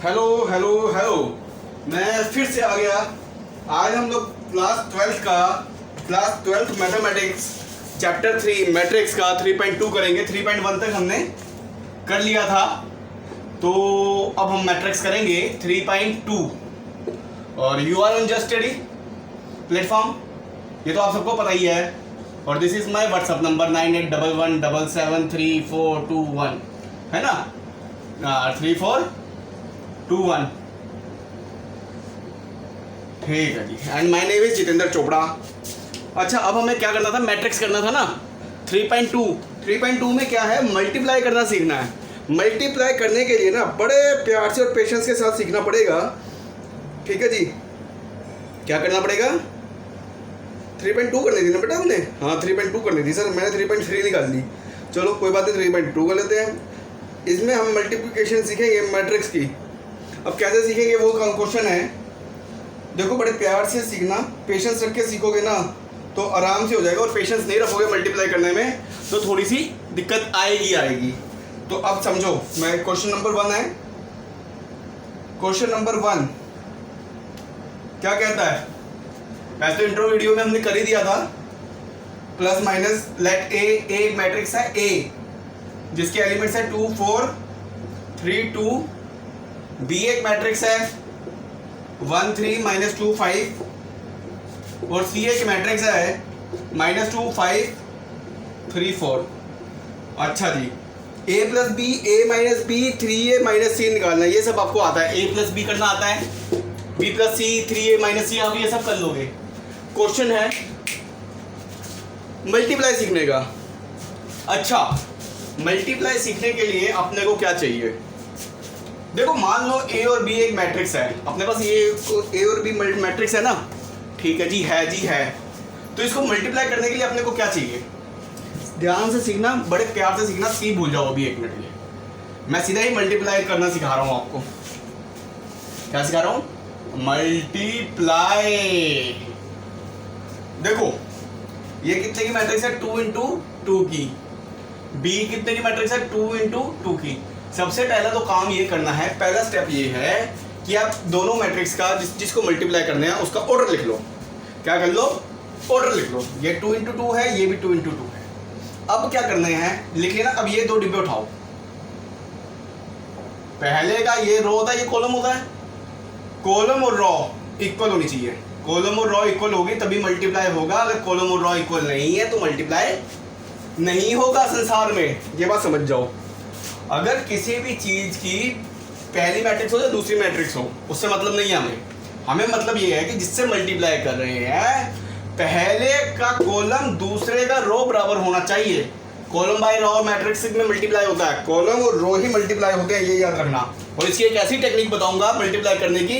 Hello hello hello, मैं फिर से आ गया। आज हम लोग class twelfth mathematics chapter 3 matrix का 3.2 करेंगे। 3.1 तक हमने कर लिया था, तो अब हम मैट्रिक्स करेंगे 3.2। और you are on just study platform, ये तो आप सबको पता ही है। और this is my WhatsApp number 9811773421, है ना? 3421, ठीक है जी। And my name is Jitendra Chopra. अच्छा, अब हमें क्या करना था? मैट्रिक्स करना था ना। 3.2 में क्या है? मल्टीप्लाई करना सीखना है। मल्टीप्लाई करने के लिए ना बड़े प्यार से और पेशेंस के साथ सीखना पड़ेगा, ठीक है जी। क्या करना पड़ेगा? 3.2 करनी थी ना बेटा हमने? हाँ 3.2 करनी थी सर, मैंने 3.3 निकाल ली। चलो कोई बात नहीं, 3.2 कर लेते हैं। इसमें हम मल्टीप्लिकेशन सीखेंगे मैट्रिक्स की। अब कैसे सीखेंगे वो क्वेश्चन है। देखो, बड़े प्यार से सीखना, पेशेंस रख के सीखोगे ना तो आराम से हो जाएगा। और पेशेंस नहीं रखोगे मल्टीप्लाई करने में तो थोड़ी सी दिक्कत आएगी। तो अब समझो, मैं क्वेश्चन नंबर 1 है। क्वेश्चन नंबर 1 क्या कहता है? वैसे तो इंट्रो वीडियो में हमने कर ही दिया था। प्लस माइनस लेट ए एक मैट्रिक्स है ए, जिसके एलिमेंट्स है 2 4 3 2। बी एक मैट्रिक्स है 1 3 -2 5। और सी एक मैट्रिक्स है -2 5 3 4। अच्छा जी, a plus B, a minus B, 3a minus C निकालना है। ये सब आपको आता है। a प्लस बी करना आता है, b प्लस सी, 3a माइनस सी, आप ये सब कर लोगे। क्वेश्चन है मल्टीप्लाई सीखने का। अच्छा, मल्टीप्लाई सीखने के लिए अपने को क्या चाहिए? देखो, मान लो a और b एक मैट्रिक्स है अपने पास। ये a और b मैट्रिक्स है ना, ठीक है जी, है। तो इसको मल्टीप्लाई करने के लिए अपने को क्या चाहिए? ध्यान से सीखना, बड़े प्यार से सीखना। सी भूल जाओ अभी 1 मिनट के लिए। मैं सीधा ही मल्टीप्लाई करना सिखा रहा हूँ आपको। क्या सिखा रहा हूँ? मल्टीप्लाई। देखो, ये कितने की मैट्रिक्स है? 2 × 2 की। बी कितने की मैट्रिक्स है? 2 × 2 की। सबसे पहला तो काम ये करना है, पहला स्टेप ये है कि आप दोनों मैट्रिक्स का जिसको मल्टीप्लाई करने हैं उसका ऑर्डर लिख लो। क्या कर लो? ऑर्डर लिख लो। ये 2 × 2 है, ये भी 2 × 2 है। अब क्या करना है? लिख लेना। अब ये 2 डिब्बे उठाओ। पहले का ये रो होता है, ये कॉलम होता है। कॉलम और रो इक्वल होनी चाहिए। कॉलम और रो इक्वल होगी तभी मल्टीप्लाई होगा। अगर कॉलम और रो इक्वल नहीं है तो मल्टीप्लाई नहीं होगा संसार में। ये बात समझ जाओ। अगर किसी भी चीज की पहली मैट्रिक्स हो या दूसरी मैट्रिक्स हो, उससे मतलब नहीं है हमें मतलब ये है कि जिससे मल्टीप्लाई कर रहे हैं पहले का कॉलम दूसरे का रो बराबर होना चाहिए। कॉलम बाय रो मैट्रिक्स में मल्टीप्लाई होता है, कॉलम और रो ही मल्टीप्लाई होते हैं, ये याद रखना। और इसकी एक ऐसी टेक्निक बताऊंगा मल्टीप्लाई करने की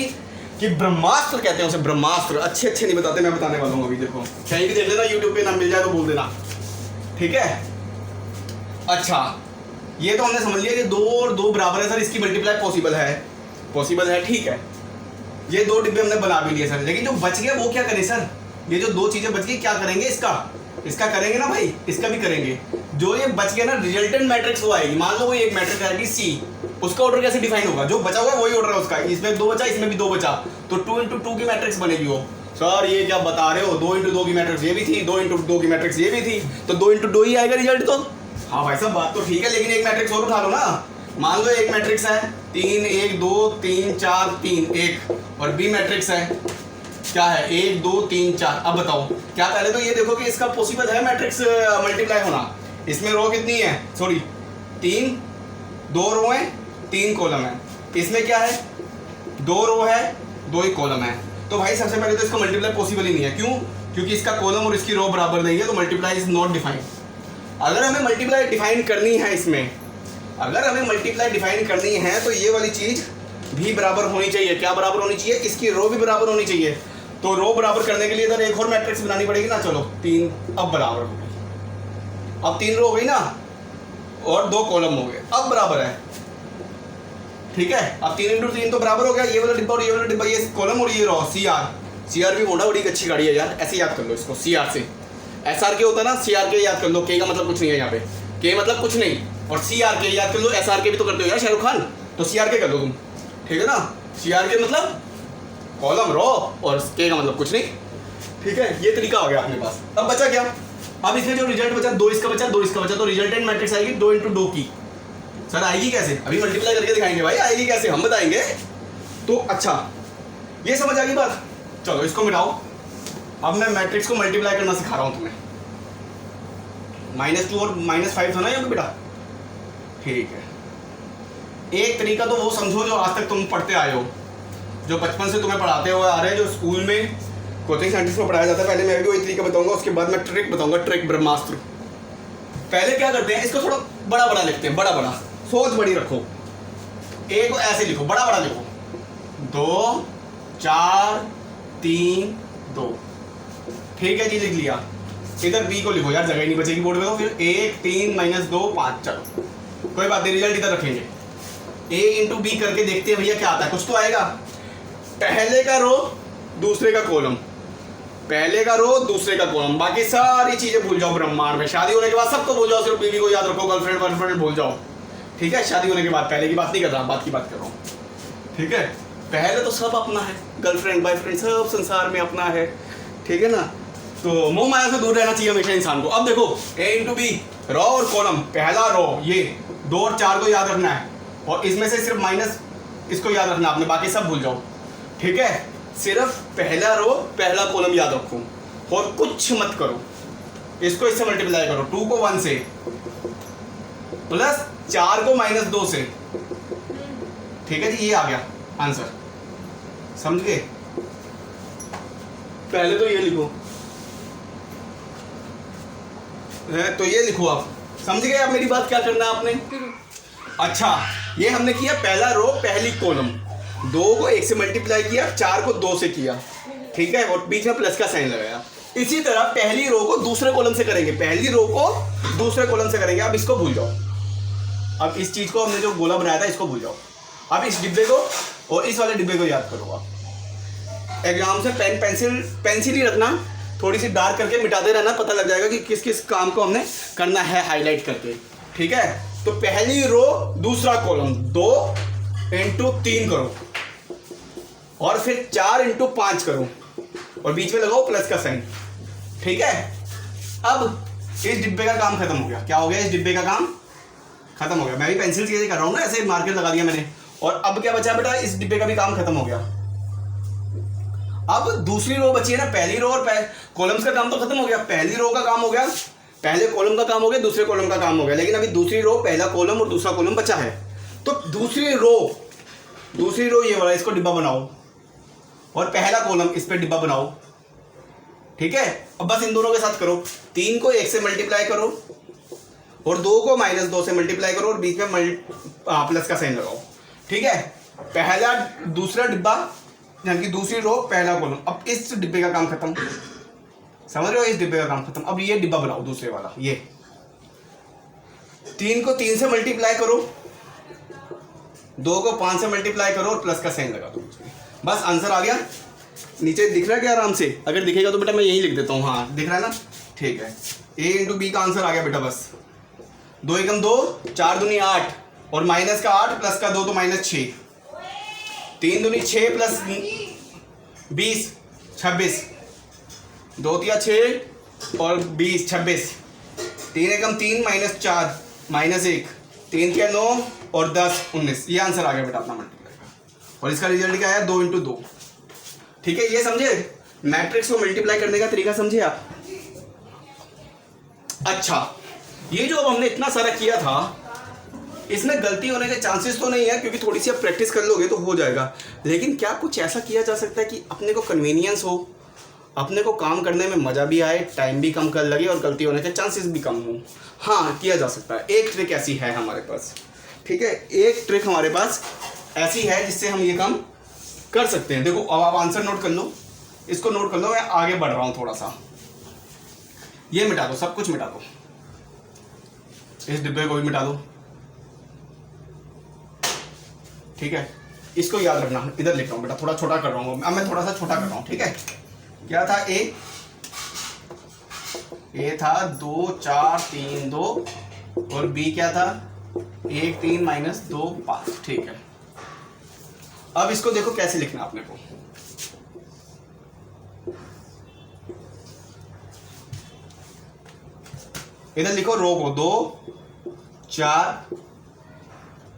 कि ब्रह्मास्त्र कहते हैं उसे। ब्रह्मास्त्र अच्छे नहीं बताते, मैं बताने वाला हूँ अभी। देखो, कहीं भी देख लेना, यूट्यूब पे ना मिल जाए तो बोल देना, ठीक है? अच्छा, ये तो हमने समझ लिया कि 2 और 2 बराबर है सर, इसकी मल्टीप्लाई पॉसिबल है, ठीक है। ये 2 डिब्बे हमने बना भी लिए सर, लेकिन जो बच गया वो क्या करें सर? ये जो 2 चीजें बच गई क्या करेंगे? इसका करेंगे ना भाई, इसका भी करेंगे। जो ये बच गया ना, रिजल्टेंट मैट्रिक्स वो आएगी। मान लो वो एक मैट्रिक्स आएगी सी, उसका ऑर्डर कैसे डिफाइन होगा? जो बचा हुआ है वही ऑर्डर है उसका। इसमें 2 बचा, इसमें भी 2 बचा, तो 2 × 2 की मैट्रिक्स बनेगी वो। सर ये क्या बता रहे हो? 2 × 2 की मैट्रिक्स ये भी थी, 2 × 2 की मैट्रिक्स ये भी थी, तो 2 × 2 ही आएगा रिजल्ट तो। हाँ भाई साहब, बात तो ठीक है, लेकिन एक मैट्रिक्स और उठा लो ना। मान लो एक मैट्रिक्स है 3 1 2 3 4 3 1, और बी मैट्रिक्स है क्या है? 1 2 3 4। अब बताओ, क्या पहले तो ये देखो कि इसका पॉसिबल है मैट्रिक्स मल्टीप्लाई होना। इसमें रो कितनी है? सॉरी 3, 2 रो है 3 कॉलम है। इसमें क्या है? 2 रो है 2 ही कॉलम है। तो भाई सबसे पहले तो इसका मल्टीप्लाई पॉसिबल ही नहीं है। क्यों? क्योंकि इसका कॉलम और इसकी रो बराबर नहीं है, तो मल्टीप्लाई इज नॉट डिफाइंड। अगर हमें मल्टीप्लाई डिफाइन करनी है इसमें, अगर हमें मल्टीप्लाई डिफाइन करनी है तो ये वाली चीज भी बराबर होनी चाहिए। क्या बराबर होनी चाहिए? इसकी रो भी बराबर होनी चाहिए। तो रो बराबर करने के लिए इधर एक और मैट्रिक्स बनानी पड़ेगी ना। चलो 3 अब बराबर हो गई। अब 3 रो हो गई ना, और 2 कॉलम हो गए, अब बराबर है, ठीक है। अब 3 × 3 तो बराबर हो गया। ये वाला डिब्बा और ये वाला डिब्बा, ये कॉलम और ये रो। CR भी होना बड़ी अच्छी गाड़ी है यार, ऐसे याद कर लो इसको। CR से SR होता है ना, CR याद कर लो। के का मतलब कुछ नहीं है यहाँ पे, के मतलब कुछ नहीं। और CR याद कर लो। SR भी तो करते हो यार शाहरुख खान, तो CR कर लो तुम, ठीक है ना। CR के मतलब कॉलम रो और के का मतलब कुछ नहीं, ठीक है। ये तरीका हो गया अपने पास। अब बचा क्या, अब इसमें जो रिजल्ट बचा 2 इसका बचा 2 इसका बचा, तो रिजल्टेंट मैट्रिक्स आएगी 2 × 2 की। सर आएगी कैसे, अभी मल्टीप्लाई करके दिखाएंगे भाई, आएगी कैसे हम बताएंगे। तो अच्छा ये समझ आ गई बात, चलो इसको मिटाओ। अब मैं मैट्रिक्स को मल्टीप्लाई करना सिखा रहा हूं तुम्हें। -2 और -5 था ना यहाँ पे बेटा, ठीक है। एक तरीका तो वो समझो जो आज तक तुम पढ़ते आए हो, जो बचपन से तुम्हें पढ़ाते हुए आ रहे हैं, जो स्कूल में कोचिंग सेंटर्स में पढ़ाया जाता है। पहले मैं भी वही तरीका बताऊंगा, उसके बाद मैं ट्रिक बताऊंगा, ट्रिक ब्रह्मास्त्र। पहले क्या करते हैं, इसको थोड़ा बड़ा बड़ा लिखते हैं, बड़ा बड़ा, सोच बड़ी रखो। ए को ऐसे लिखो, बड़ा बड़ा लिखो, 2 4 3 2, ठीक है जी, लिख लिया। इधर बी को लिखो यार, जगह नहीं बचेगी बोर्ड में, तो फिर 1 3 -2 5, चलो कोई बात नहीं, रिजल्ट इधर रखेंगे। A × B करके देखते हैं भैया क्या आता है, कुछ तो आएगा। पहले का रो दूसरे का कॉलम, पहले का रो दूसरे का कॉलम, बाकी सारी चीजें भूल जाओ ब्रह्मांड में। शादी होने के बाद सबको भूल जाओ, सिर्फ बीवी को याद रखो, गर्लफ्रेंड वर्लफ्रेंड भूल जाओ, ठीक है। शादी होने के बाद, पहले की बात नहीं कर रहा, बात की बात कर रहा हूँ, ठीक है। पहले तो सब अपना है, गर्लफ्रेंड बॉयफ्रेंड सब संसार में अपना है, ठीक है ना। तो मोह माया से दूर रहना चाहिए हमेशा इंसान को। अब देखो A × B, रो और कॉलम, पहला रो ये 2 और 4 को याद रखना है, और इसमें से सिर्फ माइनस इसको याद रखना आपने, बाकी सब भूल जाओ, ठीक है। सिर्फ पहला रो पहला कॉलम याद रखो और कुछ मत करो। इसको इससे मल्टीप्लाई करो, 2 को 1 से प्लस 4 को -2 से, ठीक है जी, ये आ गया आंसर, समझ गए। पहले तो ये लिखो, तो ये लिखो आप, समझ गए आप मेरी बात, क्या करना है आपने। अच्छा ये हमने किया पहला रो पहली कॉलम, 2 को 1 से मल्टीप्लाई किया, 4 को 2 से किया, ठीक है, और बीच में प्लस का साइन लगाया। इसी तरह पहली रो को दूसरे कॉलम से करेंगे, पहली रो को दूसरे कॉलम से करेंगे। अब इसको भूल जाओ, अब इस चीज को हमने जो गोला बनाया था इसको भूल जाओ। अब इस डिब्बे को और इस वाले डिब्बे को याद करो आप। एग्जाम से पेंसिल ही रखना, थोड़ी सी डार्क करके मिटाते रहना, पता लग जाएगा कि किस किस काम को हमने करना है हाईलाइट करके, ठीक है। तो पहली रो दूसरा कॉलम 2 × 3 करो, और फिर 4 × 5 करो, और बीच में लगाओ प्लस का साइन, ठीक है। अब इस डिब्बे का काम खत्म हो गया। क्या हो गया, इस डिब्बे का काम खत्म हो गया। मैं भी पेंसिल से कर रहा हूँ ना, ऐसे मार्कर लगा दिया मैंने। और अब क्या बचा बेटा, इस डिब्बे का भी काम खत्म हो गया। अब दूसरी रो बची है ना, पहली रो और कॉलम्स का काम तो खत्म हो गया। पहली रो का काम हो गया, पहले कॉलम का काम हो गया, दूसरे कॉलम का काम हो गया, लेकिन अभी दूसरी रो, पहला कॉलम और दूसरा कॉलम बचा है। तो दूसरी रो ये वाला, इसको डिब्बा बनाओ, और पहला कॉलम इस पे डिब्बा बनाओ, ठीक है। अब बस इन दोनों के साथ करो, 3 को 1 से मल्टीप्लाई करो, और 2 को -2 से मल्टीप्लाई करो, और बीच में प्लस का साइन लगाओ, ठीक है। पहला दूसरा डिब्बा यानी कि दूसरी रो पहला कॉलम। अब इस डिब्बे का काम खत्म, समझ रहे हो, इस डिब्बे का काम खत्म। अब ये डिब्बा बनाओ दूसरे वाला, ये 3 को 3 से मल्टीप्लाई करो, 2 को 5 से मल्टीप्लाई करो, और प्लस का साइन लगा दो, बस आंसर आ गया। नीचे दिख रहा है क्या आराम से, अगर दिखेगा तो बेटा मैं यही लिख देता हूँ, हाँ दिख रहा है ना, ठीक है। A × B का आंसर आ गया बेटा, बस 2 × 2 4 दूनी 8, और माइनस का 8 प्लस का 2 तो -6, 3 दूनी 6 प्लस 20 26, 2 तिया 6 और 20 26, 3 एकम 3 -4 -1, 3 तिया 9 और 10 19। ये आंसर आ गया बेटा अपना मल्टीप्लाई का, और इसका रिजल्ट क्या है 2 × 2, ठीक है। ये समझे, मैट्रिक्स को मल्टीप्लाई करने का तरीका समझे आप। अच्छा ये जो अब हमने इतना सारा किया था, इसमें गलती होने के चांसेस तो नहीं है, क्योंकि थोड़ी सी आप प्रैक्टिस कर लोगे तो हो जाएगा। लेकिन क्या कुछ ऐसा किया जा सकता है कि अपने को कन्वीनियंस हो, अपने को काम करने में मज़ा भी आए, टाइम भी कम कर लगे, और गलती होने के चांसेस भी कम हो। हाँ किया जा सकता है। एक ट्रिक ऐसी है हमारे पास, ठीक है, एक ट्रिक हमारे पास ऐसी है जिससे हम ये काम कर सकते हैं। देखो अब आप आंसर नोट कर लो, इसको नोट कर लो, मैं आगे बढ़ रहा हूँ थोड़ा सा। ये मिटा दो, सब कुछ मिटा दो, इस डिब्बे को भी मिटा दो, ठीक है। इसको याद रखना, इधर लिख रहा हूँ बेटा, थोड़ा छोटा कर रहा हूँ, अब मैं थोड़ा सा छोटा कर रहा हूँ, ठीक है। क्या था, ए था 2 4 3 2, और बी क्या था 1 3 -2 5, ठीक है। अब इसको देखो कैसे लिखना आपने को। इधर लिखो रो को 2 4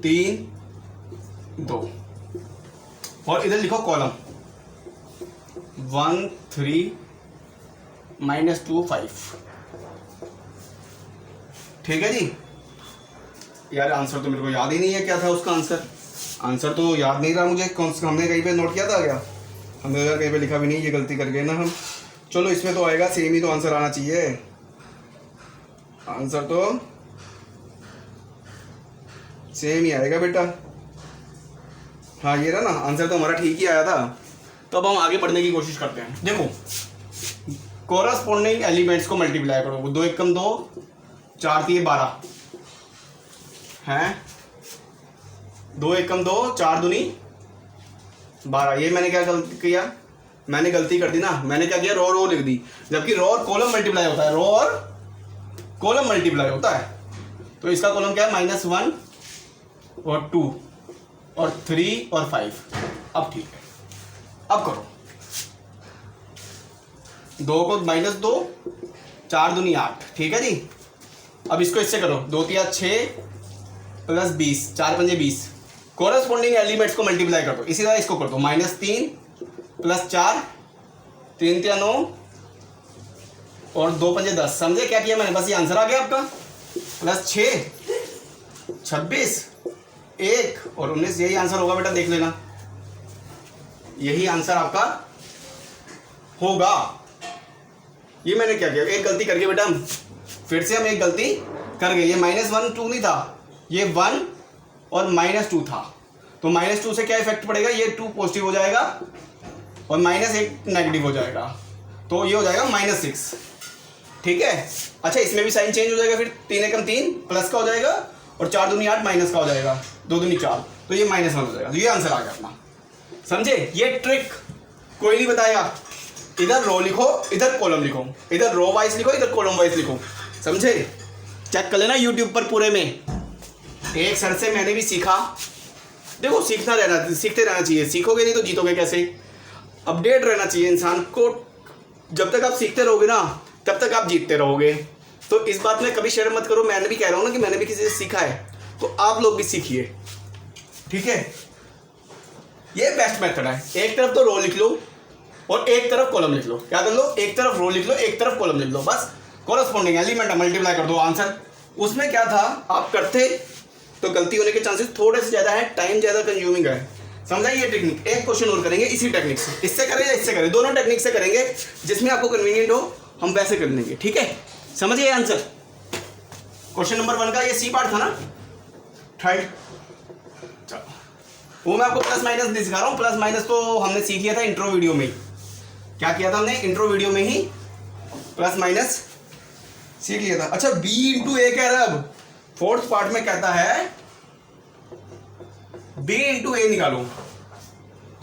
3 2 और इधर लिखो कॉलम 1 3 -2 5। ठीक है जी। यार आंसर तो मेरे को याद ही नहीं है क्या था उसका आंसर तो याद नहीं रहा मुझे। कौन सा हमने कहीं पे नोट किया था क्या? हमने कहीं पे लिखा भी नहीं, ये गलती कर गए ना हम। चलो इसमें तो आएगा, सेम ही तो आंसर आना चाहिए। आंसर तो सेम ही आएगा बेटा। हाँ ये रहा ना, आंसर तो हमारा ठीक ही आया था। तो अब हम आगे बढ़ने की कोशिश करते हैं। देखो कोरस्पोंडिंग एलिमेंट्स को मल्टीप्लाई करो। 2 एकम 2 4 3 12 हैं। 2 एकम 2 4 दूनी 12। ये मैंने क्या गलती किया? मैंने गलती कर दी ना। मैंने क्या किया? रो लिख दी, जबकि रो और कॉलम मल्टीप्लाई होता है। रो और कॉलम मल्टीप्लाई होता है। तो इसका कॉलम क्या है? -1 और 2 और 3 और 5। अब ठीक है, अब करो। 2 को -2 4 दूनी 8। ठीक है जी। अब इसको इससे करो। 2 3 6 + 20 4 5 20। कोरस्पोंडिंग एलिमेंट्स को मल्टीप्लाई कर दो। इसी तरह इसको कर दो। -3 + 4 3 3 9 और 2 5 10। समझे क्या किया मैंने? बस ये आंसर आ गया आपका। +6 26 1 और 19। यही आंसर होगा बेटा, देख लेना। यही आंसर आपका होगा। ये मैंने क्या किया? एक गलती करके बेटा हम फिर से एक गलती कर गए। ये -1 2 नहीं था, ये 1 और -2 था। तो -2 से क्या इफेक्ट पड़ेगा? ये 2 पॉजिटिव हो जाएगा और -1 नेगेटिव हो जाएगा। तो ये हो जाएगा -6। ठीक है। अच्छा इसमें भी साइन चेंज हो जाएगा। फिर 3 एकम 3 प्लस का हो जाएगा और 4 दूनी 8 माइनस का हो जाएगा। 2 दूनी 4, तो ये -1 हो जाएगा। तो ये आंसर आ गया अपना। समझे? ये ट्रिक कोई नहीं बताया। इधर रो लिखो, इधर कॉलम लिखो। इधर रो वाइज लिखो, इधर कॉलम वाइज लिखो। समझे? चेक कर लेना यूट्यूब पर पूरे में। एक सर से मैंने भी सीखा। देखो सीखते रहना चाहिए। सीखोगे नहीं तो जीतोगे कैसे? अपडेट रहना चाहिए इंसान को। जब तक आप सीखते रहोगे ना, तब तक आप जीतते रहोगे। तो इस बात में कभी शर्म मत करो। मैंने भी कह रहा हूँ ना कि मैंने भी किसी से सीखा है, तो आप लोग भी सीखिए। ठीक है, ये बेस्ट मेथड है। एक तरफ तो रो लिख लो और एक तरफ कॉलम लिख लो। क्या कर लो? एक तरफ रो लिख लो, एक तरफ कॉलम लिख लो। बस कोरस्पोंडिंग एलिमेंट मल्टीप्लाई कर दो, आंसर। उसमें क्या था, आप करते तो गलती होने के चांसेस थोड़े से ज़्यादा है, टाइम ज़्यादा कंज्यूमिंग है। समझा ये टेक्निक? एक क्वेश्चन और करेंगे इसी टेक्निक से। इससे करें या इससे करें, दोनों टेक्निक से करेंगे। जिसमें आपको कन्वीनियंट हो हम वैसे कर लेंगे। ठीक है, समझिए आंसर। क्वेश्चन नंबर 1 का ये सी पार्ट था ना, थर्ड। वो मैं आपको प्लस माइनस दिखा रहा हूँ। प्लस माइनस तो हमने सीख लिया था इंट्रो वीडियो में ही। क्या किया था हमने? इंट्रो वीडियो में ही प्लस माइनस सीख लिया था। अच्छा b × a कह रहा है। अब फोर्थ पार्ट में कहता है b × a निकालो।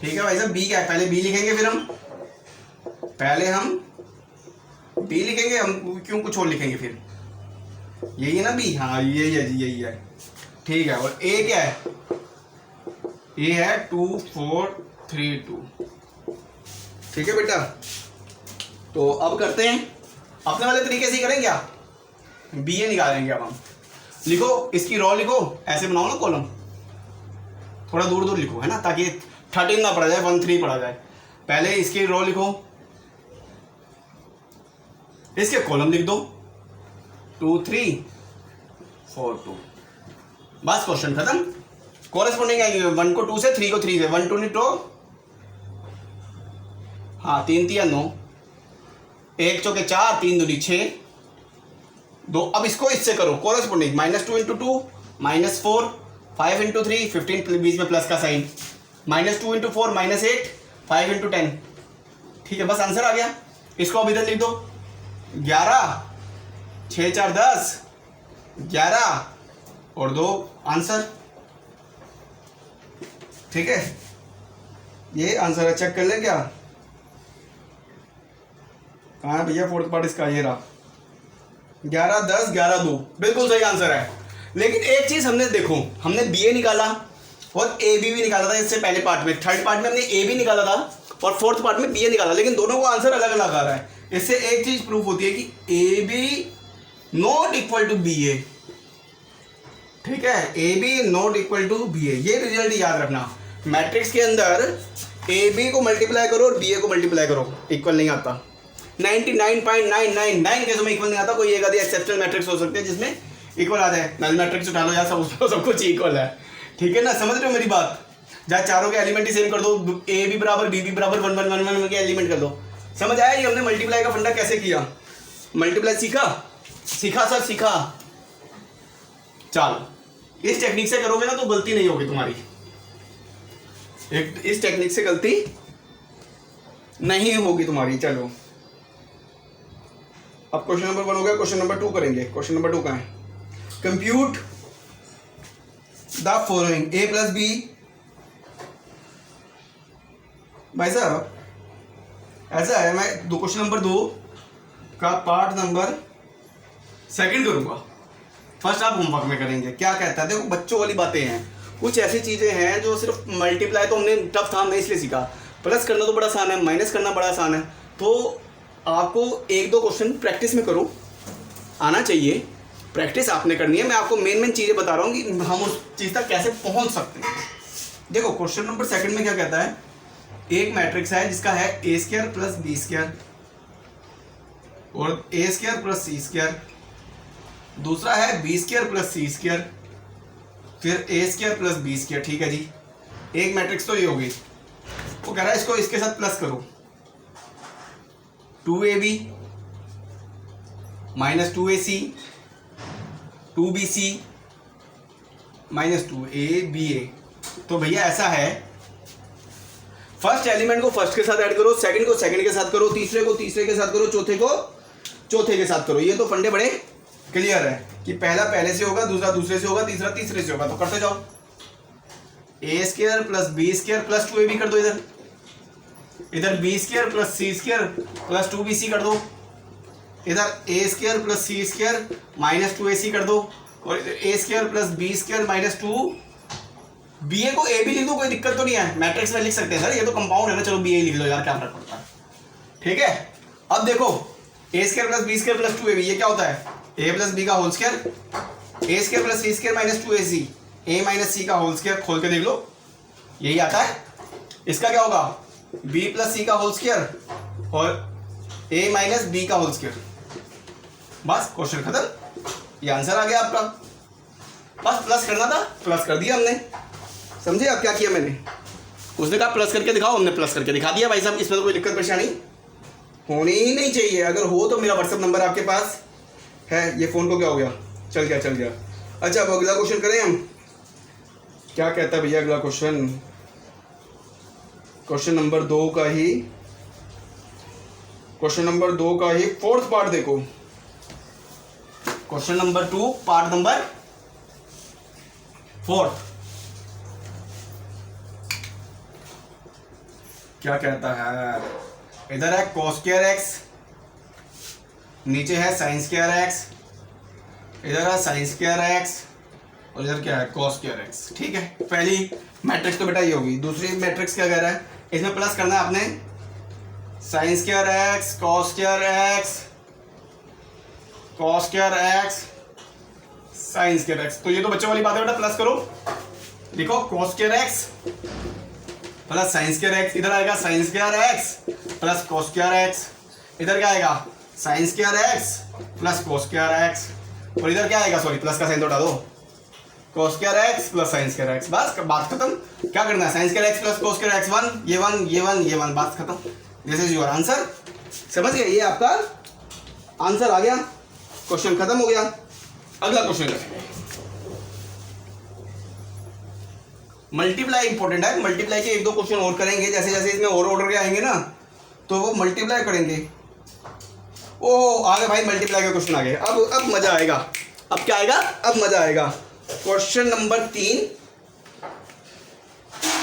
ठीक है भाई साहब, b क्या है? पहले b लिखेंगे, फिर हम b लिखेंगे। हम क्यों कुछ और लिखेंगे? फिर यही है ना b? हाँ यही है जी, यही है। ठीक है। और a क्या है? a है 2 4 3 2। ठीक है बेटा। तो अब करते हैं अपने वाले तरीके से ही करें क्या? बी ए निकालेंगे। अब हम लिखो, इसकी रो लिखो, ऐसे बनाओ ना कॉलम। थोड़ा दूर दूर लिखो, है ना, ताकि 13 ना पड़ा जाए, 1 3 पड़ा जाए। पहले इसकी रो लिखो, इसके कॉलम लिख दो 2 3 4 2। बस क्वेश्चन खत्म। कोरस्पोंडिंग आएगी 1 को 2 से, 3 को 3 से। 1 2 2 हाँ 3 3 9, 1 चौके 4 3 दूनी 6 2। अब इसको इससे करो कोरस्पोंडिंग। -2 × 2 -4 5 × 3 15, बीच में प्लस का साइन। -2 × 4 -8 5 × 10। ठीक है, बस आंसर आ गया। इसको अब इधर लिख दो 11 6 4 10 11 और 2 आंसर। ठीक है, ये आंसर है। चेक कर ले क्या? कहाँ है भैया फोर्थ पार्ट इसका? ये रहा 11 10 11 2। बिल्कुल सही आंसर है। लेकिन एक चीज हमने देखो, हमने बी ए निकाला और ए बी भी निकाला था इससे पहले पार्ट में, थर्ड पार्ट में हमने ए बी निकाला था और फोर्थ पार्ट में बी ए निकाला, लेकिन दोनों को आंसर अलग अलग आ रहा है। इससे एक चीज प्रूफ होती है कि A B not equal to B A, ठीक है, A B not equal to B A. ये रिजल्ट याद रखना, मैट्रिक्स के अंदर ए बी को मल्टीप्लाई करो और बी ए को मल्टीप्लाई करो, इक्वल नहीं आता। 99.999 केसों में इक्वल नहीं आता। कोई एक आधी एक्सेप्शनल मैट्रिक्स हो सकते हैं जिसमें इक्वल आ जाए, नल मैट्रिक्स उठा लो यार, सब कुछ इक्वल है, ठीक है ना, समझ रहे हो मेरी बात। जहाँ चारों के एलिमेंट ही सेम कर दो, ए बी बराबर बी बी बराबर 1 1 1 1 के एलिमेंट कर दो। समझ आया ये हमने मल्टीप्लाई का फंडा कैसे किया, मल्टीप्लाई सीखा सर, सीखा। चलो इस टेक्निक से करोगे ना तो गलती नहीं होगी तुम्हारी, इस टेक्निक से गलती नहीं होगी तुम्हारी। चलो अब क्वेश्चन नंबर 1 हो गया, क्वेश्चन नंबर 2 करेंगे। क्वेश्चन नंबर 2 कहाँ है, compute the following A plus B. भाई साहब ऐसा है, मैं क्वेश्चन नंबर 2 का पार्ट नंबर 2 करूंगा, फर्स्ट आप होमवर्क में करेंगे। क्या कहता है, देखो बच्चों वाली बातें हैं, कुछ ऐसी चीजें हैं जो सिर्फ मल्टीप्लाई तो हमने टफ था, हमने इसलिए सीखा, प्लस करना तो बड़ा आसान है, माइनस करना बड़ा आसान है। तो आपको 1-2 क्वेश्चन प्रैक्टिस में करो, आना चाहिए, प्रैक्टिस आपने करनी है। मैं आपको मेन चीज़ें बता रहा हूँ कि हम उस चीज़ तक कैसे पहुँच सकते हैं। देखो क्वेश्चन नंबर 2 में क्या कहता है, एक मैट्रिक्स है जिसका है ए स्क्वायर प्लस बी स्क्वायर और ए स्क्वायर प्लस सी स्क्वायर, दूसरा है बी स्क्वायर प्लस सी स्क्वायर, फिर ए स्क्वायर प्लस बी स्क्वायर, ठीक है जी। एक मैट्रिक्स तो ये होगी, वो कह रहा है इसको इसके साथ प्लस करो, 2ab minus 2ac 2bc minus 2aba। तो भैया ऐसा है, फर्स्ट एलिमेंट को फर्स्ट के साथ ऐड करो, सेकंड को सेकंड के साथ करो, तीसरे को तीसरे के साथ करो, चौथे को चौथे के साथ करो। ये तो फंडे बड़े क्लियर है कि पहला पहले से होगा, दूसरा दूसरे से होगा, तीसरा तीसरे से होगा। तो करते जाओ, A square plus B square plus 2ab कर दो, इधर बी स्क्वायर प्लस सी स्क्वायर प्लस 2bc कर दो, इधर A square plus C square minus 2ac कर दो, और इधर A square plus B square minus 2ba को ए भी लिख दो, कोई दिक्कत तो नहीं है, मैट्रिक्स में लिख सकते हैं सर, ये तो कंपाउंड है ना, चलो ba लिख लो यार, क्या फर्क पड़ता है, ठीक है। अब देखो a square plus B square plus 2ab, ये क्या होता है, ए प्लस बी का whole square, a square plus C square minus 2ac, a minus c का होल स्क्वायर, खोल के देख लो, यही आता है। इसका क्या होगा, b प्लस सी का होल स्क्वायर और a माइनस बी का होल स्क्वायर, बस क्वेश्चन खत्म, ये आंसर आ गया आपका। बस प्लस करना था, प्लस कर दिया हमने, समझे अब क्या किया मैंने, उसने कहा प्लस करके दिखाओ, हमने प्लस करके दिखा दिया भाई साहब, इसमें तो कोई दिक्कत परेशानी होनी ही नहीं चाहिए। अगर हो तो मेरा व्हाट्सएप नंबर आपके पास है, ये फ़ोन को क्या हो गया, चल गया। अच्छा अब अगला क्वेश्चन करें हम, क्या कहता है भैया अगला क्वेश्चन, क्वेश्चन नंबर 2 का ही, क्वेश्चन नंबर 2 का ही फोर्थ पार्ट देखो, क्वेश्चन नंबर 2 पार्ट नंबर 4। क्या कहता है, इधर है cos स्क्वायर x, नीचे है sin स्क्वायर x, इधर है sin स्क्वायर x और इधर क्या है cos स्क्वायर x, ठीक है। पहली मैट्रिक्स तो बेटा ये होगी, दूसरी मैट्रिक्स क्या कह रहा है, इसमें प्लस करना है आपने sin square x cos square x cos square x sin square x। तो ये तो बच्चों वाली बात है बेटा, प्लस करो, देखो cos square x plus sin square x, इधर आएगा sin square x plus cos square x, इधर क्या आएगा sin square x plus cos square x, और इधर क्या आएगा, सॉरी प्लस का साइन तो हटा दो, cos square x plus sin square x, बस बात खत्म। क्या करना है, sin square x plus cos square x 1, ये 1 ये 1 ये 1, बात खत्म, दिस इज योर आंसर। समझ गए, ये आपका आंसर आ गया, क्वेश्चन खत्म हो गया। अगला क्वेश्चन करेंगे, मल्टीप्लाई इंपॉर्टेंट है, मल्टीप्लाई के 1-2 क्वेश्चन और करेंगे, जैसे जैसे इसमें और ऑर्डर के आएंगे ना तो वो मल्टीप्लाई करेंगे। ओह आ गए भाई, मल्टीप्लाई के क्वेश्चन आ गए, अब मजा आएगा, अब क्या आएगा, अब मजा आएगा। Question number 3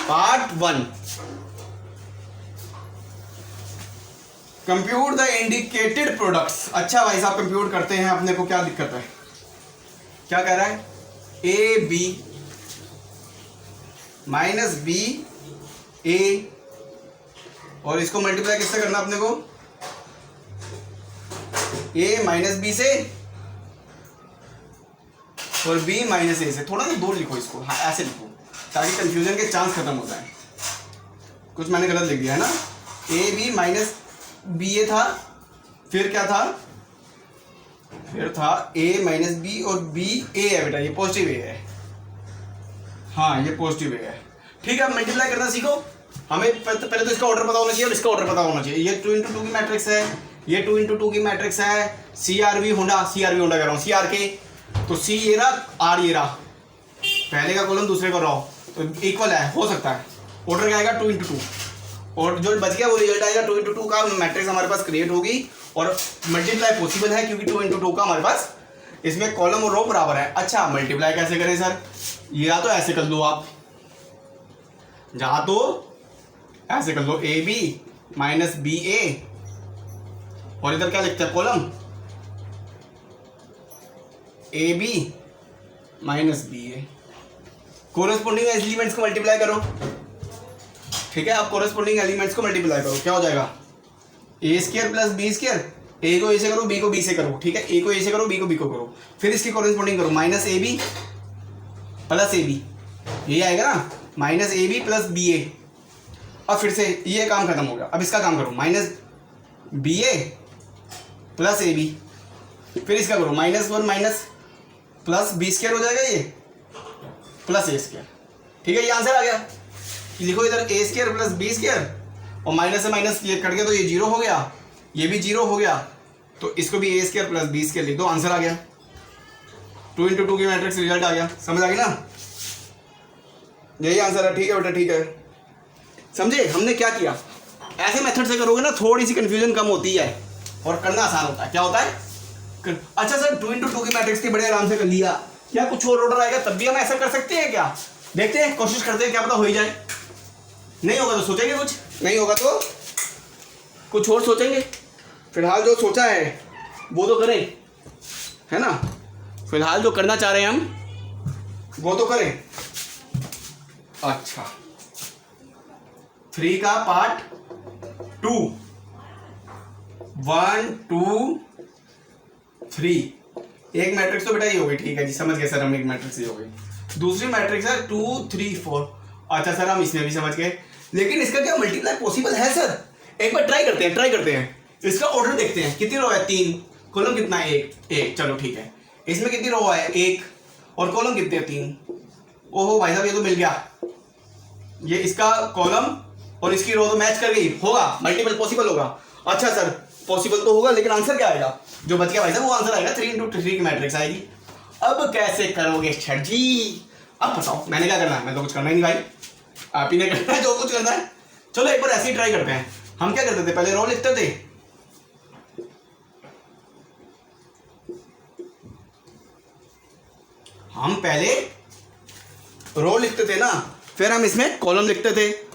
part 1, compute the indicated products. अच्छा भाई साहब कंप्यूट करते हैं, अपने को क्या दिक्कत है, क्या कह रहा है, A B minus B A, और इसको मल्टीप्लाई किससे करना अपने को, ए माइनस बी से और बी माइनस ए से। थोड़ा सा दूर लिखो इसको, हाँ ऐसे लिखो ताकि कंफ्यूजन के चांस खत्म हो जाए। कुछ मैंने गलत लिख दिया है ना, ए बी माइनस बी ए था, फिर क्या था, फिर था ए माइनस बी और बी ए है बेटा, ये पॉजिटिव ए है, हाँ ये पॉजिटिव ए है। ठीक है, अब मल्टीप्लाई करना सीखो। हमें पहले तो इसका ऑर्डर पता होना चाहिए और इसका ऑर्डर पता होना चाहिए। ये 2 × 2 की मैट्रिक्स है, ये 2 × 2 की मैट्रिक्स है, CRV होंडा कह रहा हूँ, CRK, तो C ये रहा, R ये रहा, पहले का कॉलम दूसरे का रॉ, तो इक्वल है, हो सकता है। ऑर्डर क्या आएगा 2 × 2, और जो बच गया वो रिजल्ट आएगा 2 × 2 का मैट्रिक्स हमारे पास क्रिएट होगी, और मल्टीप्लाई पॉसिबल है क्योंकि 2 × 2 का हमारे पास इसमें कॉलम और रो बराबर है। अच्छा मल्टीप्लाई कैसे करें सर, या तो ऐसे कर लो आप, जहां तो ऐसे कर लो A B minus B A, और इधर क्या लिखते हैं column, A B minus B A, corresponding elements को मल्टीप्लाई करो। ठीक है, आप कोरेस्पोंडिंग एलिमेंट्स को मल्टीप्लाई करो, क्या हो जाएगा, A² प्लस B², ए को ए से करो, बी को बी से करो। ठीक है, ए को ए से करो, बी को करो, फिर इसकी कोरेस्पोंडिंग करो, minus a b plus A b, ये आएगा ना, minus a b plus b a. अब फिर से ये काम खत्म हो गया, अब इसका काम करो, minus B A plus A B, फिर इसका करो -1 माइनस प्लस B² हो जाएगा ये प्लस A²। ठीक है, ये आंसर आ गया। लिखो इधर A² प्लस B², और माइनस से माइनस ये कट गया तो ये 0 हो गया, ये भी 0 हो गया, तो इसको भी A² प्लस B² लिख दो, आंसर आ गया। 2 × 2 की मैट्रिक्स रिजल्ट आ गया, समझ आ गई ना, यही आंसर है। ठीक है बेटा, ठीक है, समझे हमने क्या किया। ऐसे मेथड से करोगे ना थोड़ी सी कंफ्यूजन कम होती है और करना आसान होता है। क्या होता है, अच्छा सर 2 × 2 की मैट्रिक्स की बड़े आराम से कर लिया, क्या कुछ और ऑर्डर आएगा तब भी हम ऐसा कर सकते हैं क्या, देखते हैं, कोशिश करते हैं, क्या पता हो ही जाए। नहीं होगा तो सोचेंगे कुछ, नहीं होगा तो कुछ और सोचेंगे। फिलहाल जो सोचा है वो तो करें, है ना, फिलहाल जो करना चाह रहे हैं हम वो तो करें। अच्छा 3 का पार्ट 2, 1 2 3, एक मैट्रिक्स तो बेटा ये हो गई। ठीक है जी, समझ गए सर, हम एक मैट्रिक्स ये हो गई। दूसरी मैट्रिक्स है 2 3 4। अच्छा सर हम इसमें भी समझ गए, लेकिन इसका क्या मल्टीप्लाई पॉसिबल है सर, एक बार ट्राई करते हैं। इसका ऑर्डर देखते हैं, कितनी रो है 3, कॉलम कितना है 1, चलो ठीक है। इसमें कितनी रो है 1, और कॉलम कितने 3। ओहो भाई साहब ये तो मिल गया, ये इसका कॉलम और इसकी रो तो मैच कर गई, होगा मल्टीपल पॉसिबल होगा। अच्छा सर पॉसिबल तो होगा, लेकिन आंसर क्या आएगा, जो बच गया भाई साहब वो आंसर आएगा 3 × 3 की मैट्रिक्स आएगी। अब कैसे करोगे सर जी, अब बताओ मैंने क्या करना है, मैं तो कुछ करना ही नहीं भाई, आप ही ने करना है जो कुछ करना है। चलो एक बार ऐसे ही ट्राई करते हैं। हम क्या करते थे, पहले रो लिखते थे, हम पहले रो लिखते थे ना, फिर हम इसमें कॉलम लिखते थे,